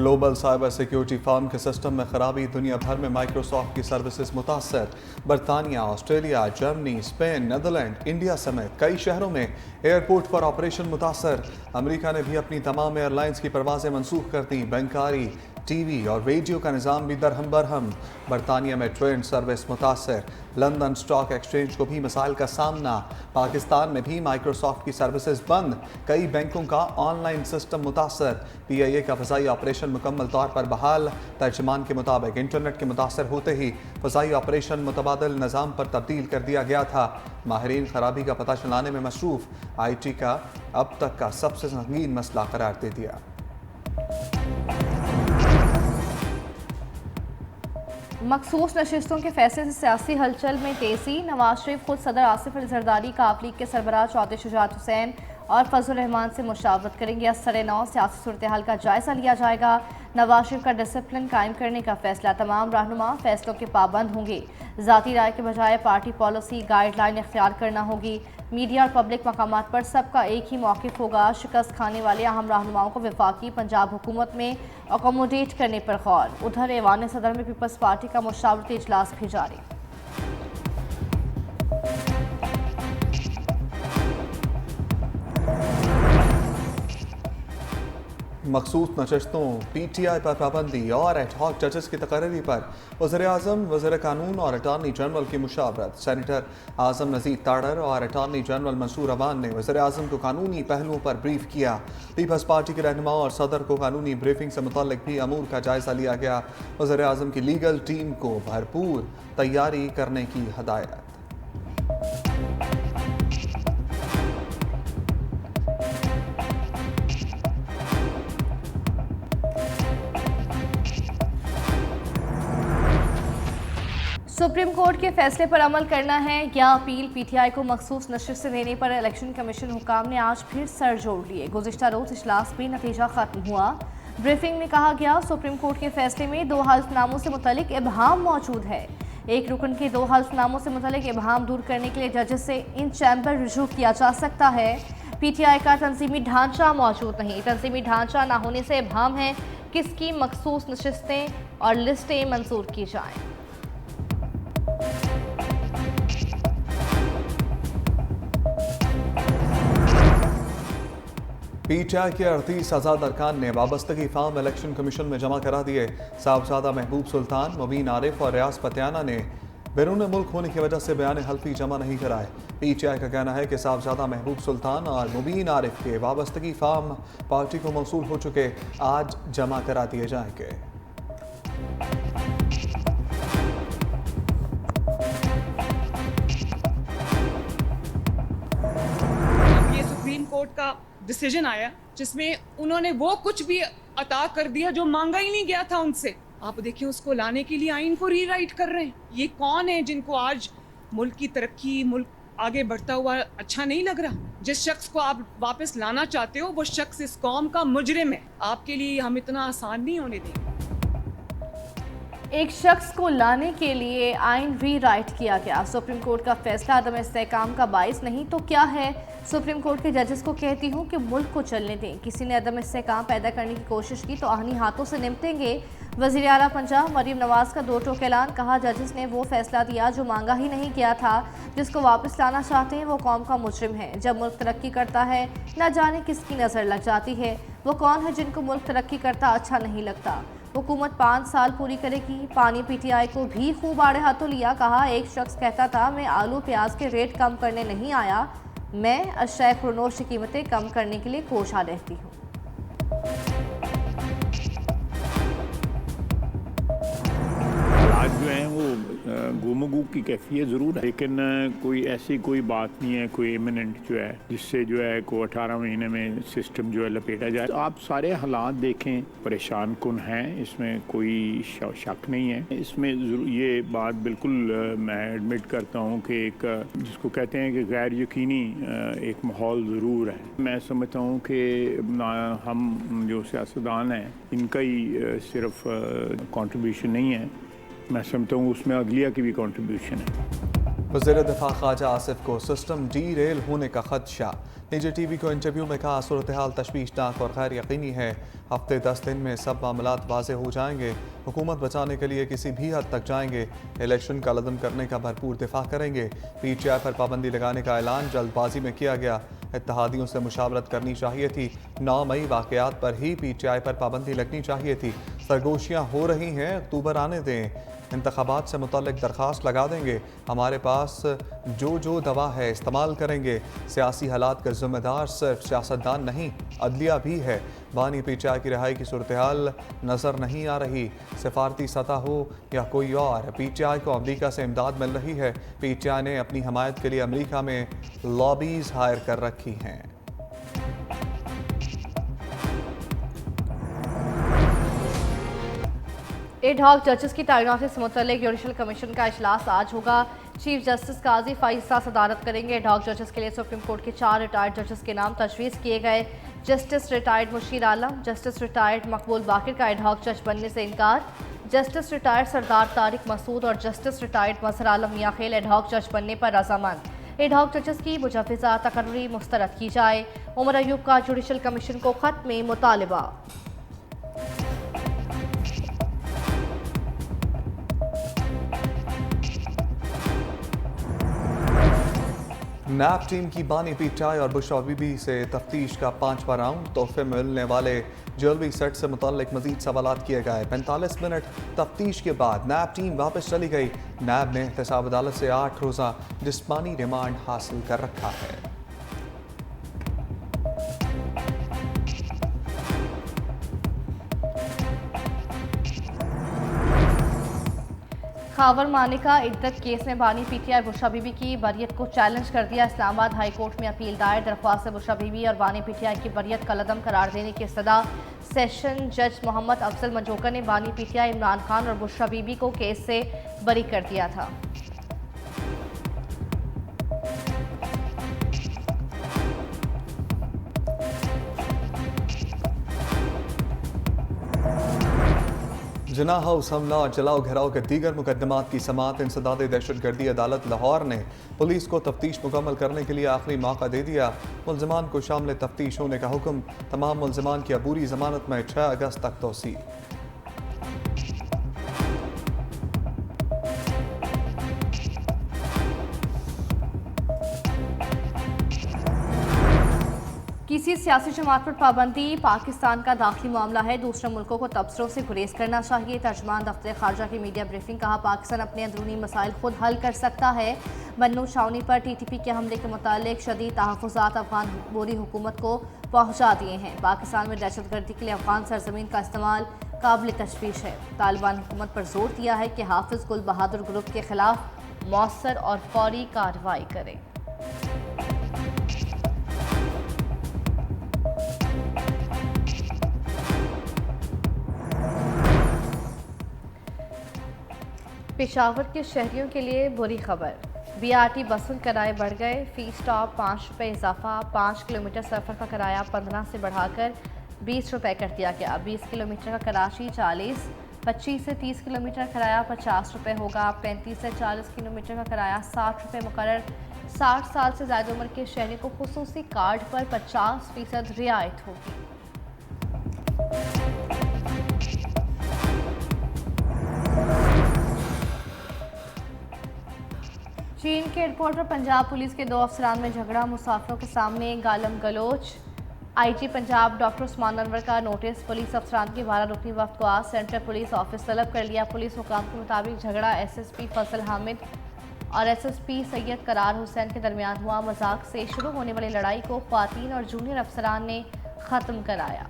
Global cyber security firm के system में खराबी, दुनिया भर में माइक्रोसॉफ्ट की सर्विसेज मुतासर। बरतानिया, Australia, Germany, Spain, Netherlands, India समेत कई शहरों में एयरपोर्ट पर ऑपरेशन मुतासर। अमेरिका ने भी अपनी तमाम एयरलाइंस की परवाजें मनसूख कर दी। बैंकारी, टीवी और रेडियो का निज़ाम भी दरहम बरहम। बरतानिया में ट्रेन सर्विस मुतासर। लंदन स्टॉक एक्सचेंज को भी मसाइल का सामना। पाकिस्तान में भी माइक्रोसॉफ्ट की सर्विसेज बंद। कई बैंकों का ऑनलाइन सिस्टम मुतासर। PIA का फ़ज़ाई ऑपरेशन मुकम्मल तौर पर बहाल। तर्जमान के मुताबिक इंटरनेट के मुतासर होते ही फ़ज़ाई ऑपरेशन मुतबादल निज़ाम पर तब्दील कर दिया गया था। माहिरीन खराबी का पता चलाने में मसरूफ़। IT का अब तक का सबसे संगीन मसला करार दे दिया। मखसूस नशिस्तों के फैसले से सियासी हलचल में तेजी। नवाज शरीफ खुद सदर आसिफ अली जरदारी, काफ लीग के सरबराह चौधरी शुजात हुसैन और फजल रहमान से मुशावरत करेंगे। असर नौ सियासी सूरत हाल का जायजा लिया जाएगा। नवाज शरीफ का डिसिप्लिन कायम करने का फैसला। तमाम रहनुमा फैसलों के पाबंद होंगे। ज़ाती राय के बजाय पार्टी पॉलिसी गाइडलाइन इख्तियार करना होगी। मीडिया और पब्लिक मकामात पर सबका एक ही मौक़िफ़ होगा। शिकस्त खाने वाले अहम रहनुमाओं को वफाकी पंजाब हुकूमत में अकोमोडेट करने पर गौर। उधर ऐवान सदर में पीपल्स पार्टी का मुशावरती इजलास भी जारी। मखसूस नशस्तों, PTI पर पाबंदी और एडहॉक जजेस की तकर्री पर वज़ीर-ए-आज़म, वज़ीर कानून और अटार्नी जनरल की मुशावरत। सेनेटर आज़म नज़ीर ताड़र और अटार्नी जनरल मंसूर अवान ने वज़ीर-ए-आज़म को कानूनी पहलुओं पर ब्रीफ किया। पीपल्स पार्टी के रहनुमा और सदर को कानूनी ब्रीफिंग से मुतल्लिक भी अमूर का जायजा लिया गया। वज़ीर-ए-आज़म की लीगल टीम को भरपूर तैयारी करने की हदायत। सुप्रीम कोर्ट के फैसले पर अमल करना है या अपील। PTI को मखसूस नशिस्त देने पर इलेक्शन कमीशन हुकाम ने आज फिर सर जोड़ लिए। गुज़िश्ता रोज़ इजलास में नतीजा खत्म हुआ। ब्रीफिंग में कहा गया, सुप्रीम कोर्ट के फैसले में 2 हल्फनामों से मुतल्लिक इबहाम मौजूद है। एक रुकन के 2 हल्फनामों से मुतल्लिक इबहाम दूर करने के लिए जजेस से इन चैम्बर रुजू किया जा सकता है। PTI का तंजीमी ढांचा मौजूद नहीं। तंजीमी ढांचा ना होने से इबहाम है किसकी मखसूस नशिस्तें और लिस्टें मंजूर की जाएँ। PTI के 38 आज़ाद अरकान ने वाबस्तगी फार्म इलेक्शन कमीशन में जमा करा दिए। साहबजादा महबूब सुल्तान, मुबीन आरिफ और रियाज पतियाना ने बैरून मुल्क होने की वजह से बयान हल्फी जमा नहीं कराए। PTI का कहना है कि साहबजादा महबूब सुल्तान और मुबीन आरिफ के वाबस्तगी फार्म पार्टी को मौसूल हो चुके, आज जमा करा दिए जाएंगे। ये सुप्रीम कोर्ट का डिसीजन आया जिसमें उन्होंने वो कुछ भी अता कर दिया जो मांगा ही नहीं गया था उनसे। आप देखिए, उसको लाने के लिए आइन को रीराइट कर रहे हैं। ये कौन है जिनको आज मुल्क की तरक्की, मुल्क आगे बढ़ता हुआ अच्छा नहीं लग रहा? जिस शख्स को आप वापस लाना चाहते हो वो शख्स इस कौम का मुजरिम है। आपके लिए हम इतना आसान नहीं होने देंगे। एक शख्स को लाने के लिए आइन रीराइट किया गया। सुप्रीम कोर्ट का फैसला अदम इस्तेहकाम का बाइस नहीं तो क्या है? सुप्रीम कोर्ट के जजेस को कहती हूँ कि मुल्क को चलने दें। किसी ने अदम इस्तेहकाम पैदा करने की कोशिश की तो आहनी हाथों से निपटेंगे। वज़ीर आला पंजाब मरीम नवाज का 2 टोक ऐलान। कहा, जजेस ने वो फैसला दिया जो मांगा ही नहीं गया था। जिसको वापस लाना चाहते हैं वो कौम का मुजरिम है। जब मुल्क तरक्की करता है न जाने किसकी नज़र लग जाती है। वो कौन है जिनको मुल्क तरक्की करता अच्छा नहीं लगता? हुकूमत 5 साल पूरी करेगी। पानी PTI को भी खूब आड़े हाथों लिया। कहा, एक शख्स कहता था मैं आलू प्याज के रेट कम करने नहीं आया, मैं अशय खुरनोश की कीमतें कम करने के लिए कोशा रहती हूँ। हालात जो हैं वो गुमगू की कैफियत ज़रूर है, लेकिन कोई ऐसी कोई बात नहीं है, कोई इमिनेंट जो है जिससे जो है को 18 महीने में सिस्टम जो है लपेटा जाए। तो आप सारे हालात देखें, परेशान कुन हैं, इसमें कोई शक नहीं है। इसमें ये बात बिल्कुल मैं एडमिट करता हूँ कि एक जिसको कहते हैं कि गैर यकीनी एक माहौल ज़रूर है। मैं समझता हूँ कि हम जो सियासतदान हैं इनका ही सिर्फ कंट्रीब्यूशन नहीं है, मैं समझता हूँ उसमें अगलिया की भी कंट्रीब्यूशन है। वज़ीर दिफा ख्वाजा आसिफ को सिस्टम डी रेल होने का खदशा। निजी टीवी को इंटरव्यू में कहा सूरत हाल तशवीशनाक और गैर यकीनी है। हफ्ते 10 दिन में सब मामलात वाज़े हो जाएंगे। हुकूमत बचाने के लिए किसी भी हद तक जाएंगे। इलेक्शन का लदम करने का भरपूर दिफा करेंगे। PTI पर पाबंदी लगाने का ऐलान जल्दबाजी में किया गया। इत्तेहादियों से मुशावरत करनी चाहिए थी। 9 मई वाक़यात पर ही PTI पर पाबंदी लगनी चाहिए थी। सरगोशियाँ हो रही हैं, अक्टूबर आने दें। इंतखाबात से मुतल्लिक दरख्वास्त लगा देंगे। हमारे पास जो दवा है इस्तेमाल करेंगे। सियासी हालात का ज़िम्मेदार सिर्फ सियासतदान नहीं, अदलिया भी है। बानी PTI की रिहाई की सूरत हाल नज़र नहीं आ रही। सिफारती सतह हो या कोई और, PTI को अमरीका से इमदाद मिल रही है। PTI ने अपनी हमायत के लिए अमरीका में लॉबीज़ हायर कर रखी हैं। एडहॉक जजेस की तैनाती से मुतल्लिक जुडिशल कमीशन का इजलास आज होगा। चीफ जस्टिस काजी फाइजा सदारत करेंगे। एडहॉक जजेस के लिए सुप्रीम कोर्ट के 4 रिटायर्ड जजेस के नाम तजवीज़ किए गए। जस्टिस रिटायर्ड मुशीर आलम, जस्टिस रिटायर्ड मकबूल बाकिर का एडहॉक जज बनने से इनकार। जस्टिस रिटायर्ड सरदार तारिक मसूद और जस्टिस रिटायर्ड मजहर आलम मियाखेल एडहॉक जज बनने पर रजामंद। एडहॉक जजेस की मुजव्वज़ा तकर्री मुस्तरद की जाए। उमर अयूब का जुडिशल कमीशन को खत में मुतालबा। नैब टीम की बानी PTI और बुशरा बीबी से तफ्तीश का 5वां राउंड। तोहफे में मिलने वाले ज्वेलरी सेट से मुतल्लिक मजीद सवालात किए गए। 45 मिनट तफ्तीश के बाद नैब टीम वापस चली गई। नैब ने एहतसाब अदालत से 8 रोज़ा जिस्मानी रिमांड हासिल कर रखा है। खावर मानिका इद्दत केस में बानी PTI बुशरा बीबी की बरियत को चैलेंज कर दिया। इस्लामाबाद हाई कोर्ट में अपील दायर। दरख्वास्त से बुशरा बीबी और बानी PTI की बरियत का लदम करार देने की इस्तदा। सेशन जज मोहम्मद अफजल मंजोकर ने बानी PTI इमरान खान और बुशरा बीबी को केस से बरी कर दिया था। जिना हाउस हमला और जलाओ घराव के दीगर मुकदमात की समाअत इंसदाद दहशतगर्दी अदालत लाहौर ने पुलिस को तफ्तीश मुकम्मल करने के लिए आखिरी मौका दे दिया। मुल्ज़िमान को शामिल तफ्तीश होने का हुक्म। तमाम मुल्ज़िमान की अबूरी जमानत में 6 अगस्त तक तोसी। किसी सियासी जमात पर पाबंदी पाकिस्तान का दाखिली मामला है। दूसरे मुल्कों को तबसरों से गुरेज करना चाहिए। तर्जमान दफ्तर खारजा की मीडिया ब्रीफिंग। कहा पाकिस्तान अपने अंदरूनी मसाइल खुद हल कर सकता है। मन्नू छावनी पर TTP के हमले के मुतालिक शदीद तहफ़्फ़ुज़ात अफगान बोरी हुकूमत को पहुँचा दिए हैं। पाकिस्तान में दहशतगर्दी के लिए अफगान सरजमीन का इस्तेमाल काबिल तशवीश है। तालिबान हुकूमत पर जोर दिया है कि हाफिज गुल बहादुर ग्रुप के खिलाफ मौसर और फौरी कार्रवाई करें। पेशावर के शहरियों के लिए बुरी खबर। BRT बसों किराए बढ़ गए। फी स्टॉप 5 रुपये इजाफा। 5 किलोमीटर सफ़र का किराया 15 से बढ़ाकर 20 रुपये कर दिया गया। 20 किलोमीटर का कराची 40, 25 से 30 किलोमीटर किराया 50 रुपये होगा। 35 से 40 किलोमीटर का किराया 60 रुपये मुकर्रर। 60 साल से ज़्यादा उम्र के शहरी को खुसूसी कार्ड पर 50% रियायत होगी। चीन के एयरपोर्ट पर पंजाब पुलिस के 2 अफसरान में झगड़ा। मुसाफिरों के सामने गालम गलोच। IG पंजाब डॉक्टर उस्मान अनवर का नोटिस। पुलिस अफसरान की 12 रुकनी वफ्द को आज सेंट्रल पुलिस ऑफिस तलब कर लिया। पुलिस हुकाम के मुताबिक झगड़ा SSP फजल हामिद और SSP सैयद करार हुसैन के दरमियान हुआ। मजाक से शुरू होने वाली लड़ाई को ख्वातीन और जूनियर अफसरान ने ख़त्म कराया।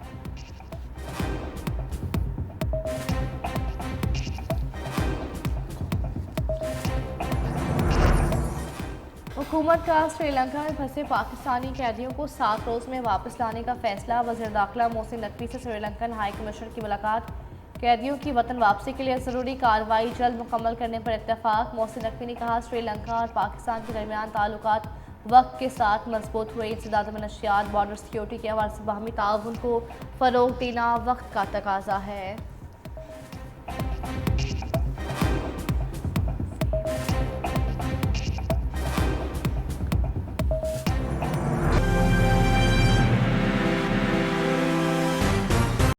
हुकूमत का श्रीलंका में फंसे पाकिस्तानी कैदियों को 7 रोज़ में वापस लाने का फैसला। वज़ीर दाखिला मोहसिन नकवी से श्रीलंकन हाई कमिश्नर की मुलाकात। कैदियों की वतन वापसी के लिए ज़रूरी कार्रवाई जल्द मुकम्मल करने पर इत्तेफाक। मोहसिन नकवी ने कहा श्रीलंका और पाकिस्तान के दरमियान ताल्लुकात वक्त के साथ मजबूत हुए। इंसदाद मनशियात, बॉर्डर सिक्योरिटी के हवाले से बाहमी ताउन को फ़रोग़ देना वक्त का तकाजा है।